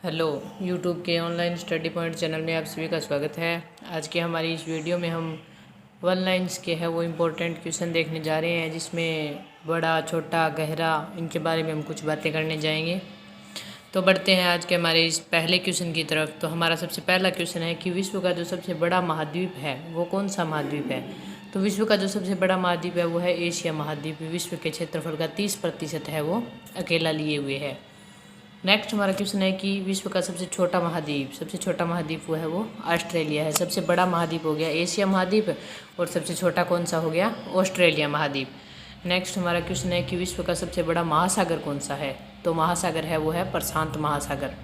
Hello YouTube के online study point channel में आप सभी का स्वागत है। आज के हमारी इस वीडियो में हम वन लाइन्स के है वो इम्पोर्टेंट क्वेश्चन देखने जा रहे हैं, जिसमें बड़ा छोटा गहरा इनके बारे में हम कुछ बातें करने जाएंगे। तो बढ़ते हैं आज के हमारे इस पहले क्वेश्चन की तरफ। तो हमारा सबसे पहला क्वेश्चन है कि विश्व का जो सबसे बड़ा महाद्वीप है वो कौन सा महाद्वीप है। तो विश्व का जो सबसे बड़ा महाद्वीप है वो है एशिया महाद्वीप। विश्व के क्षेत्रफल का 30% है वो अकेला लिए हुए है। नेक्स्ट हमारा क्वेश्चन है कि विश्व का सबसे छोटा महाद्वीप वो है वो ऑस्ट्रेलिया है। सबसे बड़ा महाद्वीप हो गया एशिया महाद्वीप और सबसे छोटा कौन सा हो गया, ऑस्ट्रेलिया महाद्वीप। नेक्स्ट हमारा क्वेश्चन है कि विश्व का सबसे बड़ा महासागर कौन सा है। तो महासागर है वो है प्रशांत महासागर।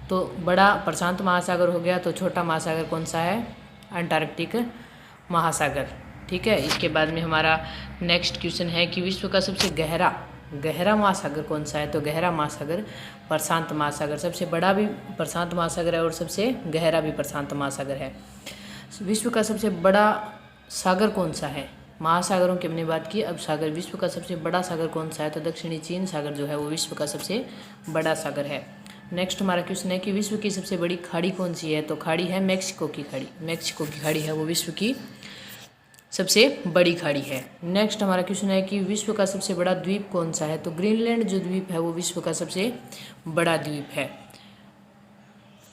तो बड़ा प्रशांत महासागर हो गया, तो छोटा महासागर कौन सा है, अंटार्कटिक महासागर। ठीक है। इसके बाद में हमारा नेक्स्ट क्वेश्चन है कि विश्व का सबसे गहरा महासागर कौन सा है। तो गहरा महासागर प्रशांत महासागर। सबसे बड़ा भी प्रशांत महासागर है और सबसे गहरा भी प्रशांत महासागर है। विश्व का सबसे बड़ा सागर कौन सा है। महासागरों की हमने बात की, अब सागर। विश्व का सबसे बड़ा सागर कौन सा है। तो दक्षिणी चीन सागर जो है वो विश्व का सबसे बड़ा सागर है। नेक्स्ट हमारा क्वेश्चन है कि विश्व की सबसे बड़ी खाड़ी कौन सी है। तो खाड़ी है मैक्सिको की खाड़ी। मैक्सिको की खाड़ी है वो विश्व की सबसे बड़ी खाड़ी है। नेक्स्ट हमारा क्वेश्चन है कि विश्व का सबसे बड़ा द्वीप कौन सा है। तो ग्रीनलैंड जो द्वीप है वो विश्व का सबसे बड़ा द्वीप है।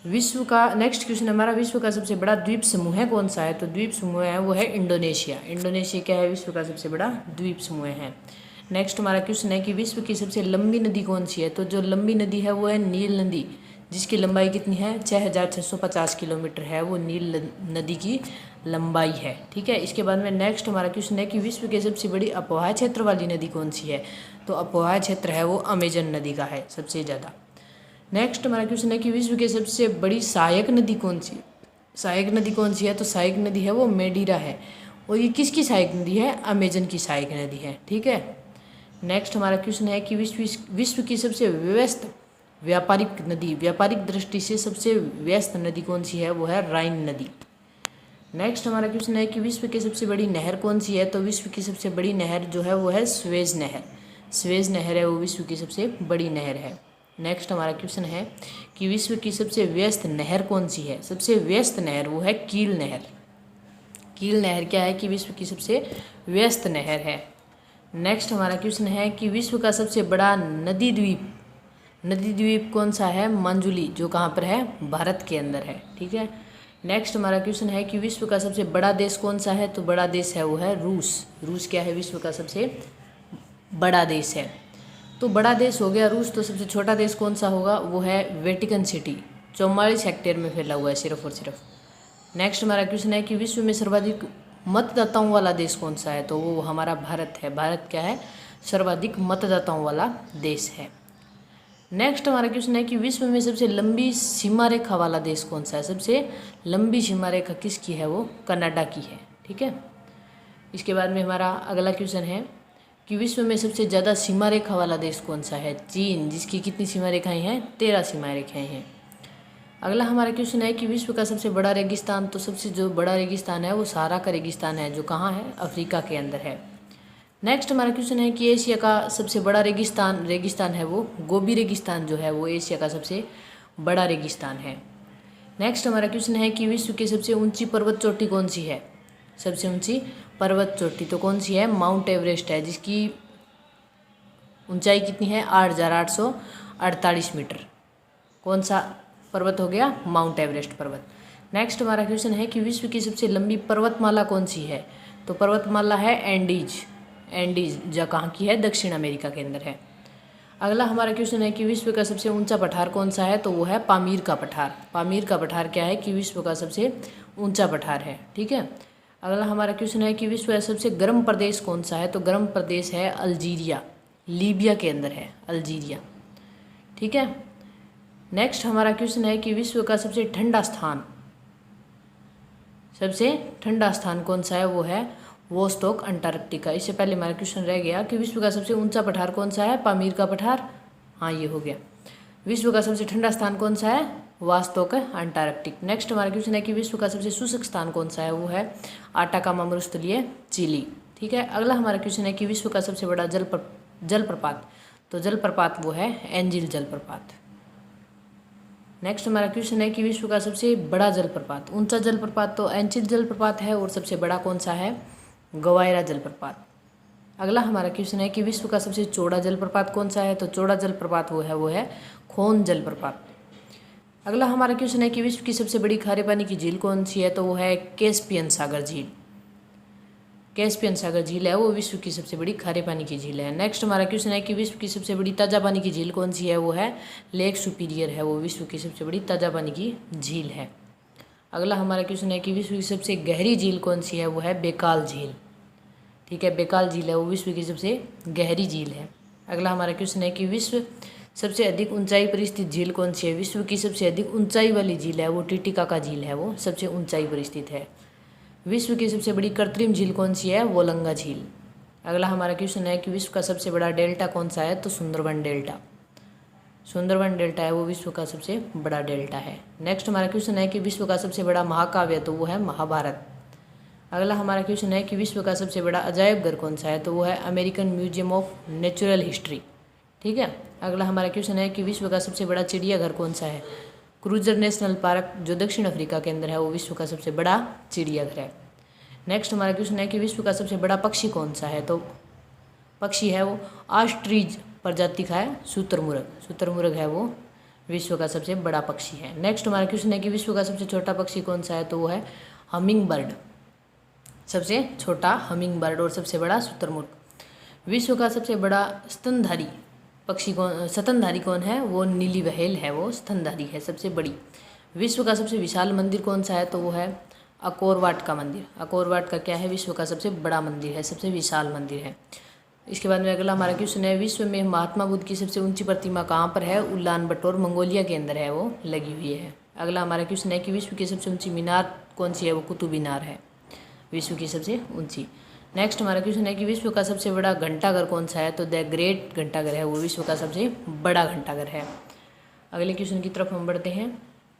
नेक्स्ट क्वेश्चन हमारा विश्व का सबसे बड़ा द्वीप समूह है कौन सा है। तो द्वीप समूह है वो है इंडोनेशिया। इंडोनेशिया क्या है, विश्व का सबसे बड़ा द्वीप समूह है। नेक्स्ट हमारा क्वेश्चन है कि विश्व की सबसे लंबी नदी कौन सी है। तो जो लंबी नदी है वो है नील नदी, जिसकी लंबाई कितनी है, 6650 किलोमीटर है वो नील नदी की लंबाई है। ठीक है। इसके बाद में नेक्स्ट हमारा क्वेश्चन है कि विश्व की सबसे बड़ी अपवाह क्षेत्र वाली नदी कौन सी है। तो अपवाह क्षेत्र है वो अमेजन नदी का है सबसे ज़्यादा। नेक्स्ट हमारा क्वेश्चन है कि विश्व की सबसे बड़ी सहायक नदी कौन सी है। तो सहायक नदी है वो मेडीरा है। और ये किसकी सहायक नदी है, अमेजन की सहायक नदी है। ठीक है। नेक्स्ट हमारा क्वेश्चन है कि विश्व की सबसे व्यस्त व्यापारिक दृष्टि से सबसे व्यस्त नदी कौन सी है, वो है राइन नदी। नेक्स्ट हमारा क्वेश्चन है कि विश्व की सबसे बड़ी नहर कौन सी है। तो विश्व की सबसे बड़ी नहर जो है वो है स्वेज नहर। स्वेज नहर है वो विश्व की सबसे बड़ी नहर है। नेक्स्ट हमारा क्वेश्चन है कि विश्व की सबसे व्यस्त नहर कौन सी है। सबसे व्यस्त नहर वो है कील नहर। कील नहर क्या है कि विश्व की सबसे व्यस्त नहर है। नेक्स्ट हमारा क्वेश्चन है कि विश्व का सबसे बड़ा नदी द्वीप कौन सा है, मंजुली, जो कहाँ पर है, भारत के अंदर है। ठीक है। नेक्स्ट हमारा क्वेश्चन है कि विश्व का सबसे बड़ा देश कौन सा है। तो बड़ा देश है वो है रूस। रूस क्या है, विश्व का सबसे बड़ा देश है। तो बड़ा देश हो गया रूस। तो सबसे छोटा देश कौन सा होगा, वो है वेटिकन सिटी, 44 हेक्टेयर में फैला हुआ है सिर्फ और सिर्फ। नेक्स्ट हमारा क्वेश्चन है कि विश्व में सर्वाधिक मतदाताओं वाला देश कौन सा है। तो वो हमारा भारत है। भारत क्या है, सर्वाधिक मतदाताओं वाला देश है। नेक्स्ट हमारा क्वेश्चन है कि विश्व में सबसे लंबी सीमा रेखा वाला देश कौन सा है। सबसे लंबी सीमा रेखा किसकी है, वो कनाडा की है। ठीक है। इसके बाद में हमारा अगला क्वेश्चन है कि विश्व में सबसे ज़्यादा सीमा रेखा वाला देश कौन सा है, चीन, जिसकी कितनी सीमा रेखाएं हैं, 13 सीमा रेखाएं हैं। अगला हमारा क्वेश्चन है कि विश्व का सबसे बड़ा रेगिस्तान। तो सबसे जो बड़ा रेगिस्तान है वो सहारा का रेगिस्तान है, जो कहाँ है, अफ्रीका के अंदर है। नेक्स्ट हमारा क्वेश्चन है कि एशिया का सबसे बड़ा रेगिस्तान है वो गोबी रेगिस्तान जो है वो एशिया का सबसे बड़ा रेगिस्तान है। नेक्स्ट हमारा क्वेश्चन है कि विश्व की सबसे ऊंची पर्वत चोटी कौन सी है। सबसे ऊंची पर्वत चोटी तो कौन सी है, माउंट एवरेस्ट है, जिसकी ऊंचाई कितनी है, 8848 मीटर। कौन सा पर्वत हो गया, माउंट एवरेस्ट पर्वत। नेक्स्ट हमारा क्वेश्चन है कि विश्व की सबसे लंबी पर्वतमाला कौन सी है। तो पर्वतमाला है एंडीज, जो कहाँ की है, दक्षिण अमेरिका के अंदर है। अगला हमारा क्वेश्चन है कि विश्व का सबसे ऊंचा पठार कौन सा है। तो वो है पामीर का पठार। पामीर का पठार क्या है कि विश्व का सबसे ऊंचा पठार है। ठीक है। अगला हमारा क्वेश्चन है कि विश्व का सबसे गर्म प्रदेश कौन सा है। तो गर्म प्रदेश है अल्जीरिया, लीबिया के अंदर है अल्जीरिया। ठीक है। नेक्स्ट हमारा क्वेश्चन है कि विश्व का सबसे ठंडा स्थान कौन सा है, वो है वोस्टोक, अंटार्कटिका। इससे पहले हमारा क्वेश्चन रह गया कि विश्व का सबसे ऊंचा पठार कौन सा है, पामीर का पठार। हाँ, ये हो गया। विश्व का सबसे ठंडा स्थान कौन सा है, वोस्टोक, अंटार्कटिक। नेक्स्ट हमारा क्वेश्चन है कि विश्व का सबसे शुष्क स्थान कौन सा है, वो है आटाकामा मरुस्थलीय, चिली। ठीक है। अगला हमारा क्वेश्चन है कि विश्व का सबसे बड़ा जलप्रपात। तो जलप्रपात वो है एंजिल जलप्रपात। नेक्स्ट हमारा क्वेश्चन है कि विश्व का सबसे बड़ा जलप्रपात, ऊंचा जलप्रपात तो एंचिल जलप्रपात है और सबसे बड़ा कौन सा है, गवायरा जलप्रपात। अगला हमारा क्वेश्चन है कि विश्व का सबसे चौड़ा जलप्रपात कौन सा है, तो चौड़ा जलप्रपात वो है खोन जलप्रपात। अगला हमारा क्वेश्चन है कि विश्व की सबसे बड़ी खारे पानी की झील कौन सी है, तो वो है कैस्पियन सागर झील। कैस्पियन सागर झील है वो विश्व की सबसे बड़ी खारे पानी की झील है। नेक्स्ट हमारा क्वेश्चन है कि विश्व की सबसे बड़ी ताज़ा पानी की झील कौन सी है, वो है लेक सुपीरियर है वो विश्व की सबसे बड़ी ताज़ा पानी की झील है। अगला हमारा क्वेश्चन है कि विश्व की सबसे गहरी झील कौन सी है, वो है बेकाल झील। ठीक है, बेकाल झील है वो विश्व की सबसे गहरी झील है। अगला हमारा क्वेश्चन है कि विश्व सबसे अधिक ऊंचाई पर स्थित झील कौन सी है, विश्व की सबसे अधिक ऊंचाई वाली झील है वो टिटिकाका झील है वो सबसे ऊंचाई पर स्थित है। विश्व की सबसे बड़ी कृत्रिम झील कौन सी है, वोलंगा झील। अगला हमारा क्वेश्चन है कि विश्व का सबसे बड़ा डेल्टा कौन सा है, तो सुंदरवन डेल्टा। सुंदरवन डेल्टा है वो विश्व का सबसे बड़ा डेल्टा है। नेक्स्ट हमारा क्वेश्चन है कि विश्व का सबसे बड़ा महाकाव्य, तो वो है महाभारत। अगला हमारा क्वेश्चन है कि विश्व का सबसे बड़ा अजायब घर कौन सा है, तो वो है American museum of natural history. ठीक है। अगला हमारा क्वेश्चन है कि विश्व का सबसे बड़ा चिड़ियाघर कौन सा है, क्रूजर नेशनल पार्क जो दक्षिण अफ्रीका के अंदर है वो विश्व का सबसे बड़ा चिड़ियाघर है। नेक्स्ट हमारा क्वेश्चन है कि विश्व का सबसे बड़ा पक्षी कौन सा है, तो पक्षी है वो ऑस्ट्रिच प्रजाति का है शुतुरमुर्ग। शुतुरमुर्ग है वो विश्व का सबसे बड़ा पक्षी है। नेक्स्ट हमारा क्वेश्चन है कि विश्व का सबसे छोटा पक्षी कौन सा है, तो वो है हमिंग बर्ड। सबसे छोटा हमिंग बर्ड और सबसे बड़ा शुतुरमुर्ग। विश्व का सबसे बड़ा स्तनधारी पक्षी कौन, स्तनधारी कौन है, वो नीली व्हेल है वो स्तनधारी है सबसे बड़ी। विश्व का सबसे विशाल मंदिर कौन सा है, तो वो है अकोरवाट का मंदिर। अकोरवाट का क्या है, विश्व का सबसे बड़ा मंदिर है, सबसे विशाल मंदिर है। इसके बाद में अगला हमारा क्वेश्चन है विश्व में महात्मा बुद्ध की सबसे ऊंची प्रतिमा कहाँ पर है, उलान बटोर मंगोलिया के अंदर है वो लगी हुई है। अगला हमारा क्वेश्चन है कि विश्व की सबसे ऊंची मीनार कौन सी है, वो कुतुब मीनार है विश्व की सबसे ऊंची। नेक्स्ट हमारा क्वेश्चन है कि विश्व का सबसे बड़ा घंटाघर कौन सा है, तो द ग्रेट घंटाघर है वो विश्व का सबसे बड़ा घंटाघर है। अगले क्वेश्चन की तरफ हम बढ़ते हैं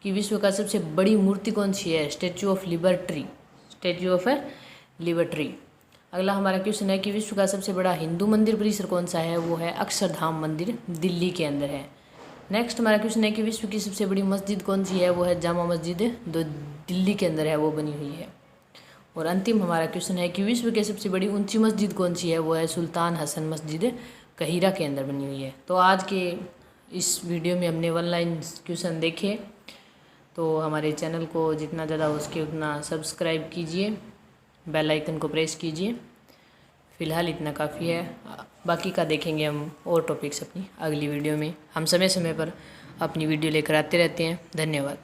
कि विश्व का सबसे बड़ी मूर्ति कौन सी है, statue of liberty. Statue of liberty. अगला हमारा क्वेश्चन है कि विश्व का सबसे बड़ा हिंदू मंदिर परिसर कौन सा है, वो है अक्षरधाम मंदिर दिल्ली के अंदर है। नेक्स्ट हमारा क्वेश्चन है कि विश्व की सबसे बड़ी मस्जिद कौन सी है, वो है जामा मस्जिद जो दिल्ली के अंदर है वो बनी हुई है। और अंतिम हमारा क्वेश्चन है कि विश्व की सबसे बड़ी ऊंची मस्जिद कौन सी है, वो है सुल्तान हसन मस्जिद कहीरा के अंदर बनी हुई है। तो आज के इस वीडियो में हमने 1 लाइन क्वेश्चन देखे। तो हमारे चैनल को जितना ज़्यादा हो सके उतना सब्सक्राइब कीजिए, बेल आइकन को प्रेस कीजिए। फ़िलहाल इतना काफ़ी है, बाकी का देखेंगे हम और टॉपिक्स अपनी अगली वीडियो में। हम समय समय पर अपनी वीडियो लेकर आते रहते हैं। धन्यवाद।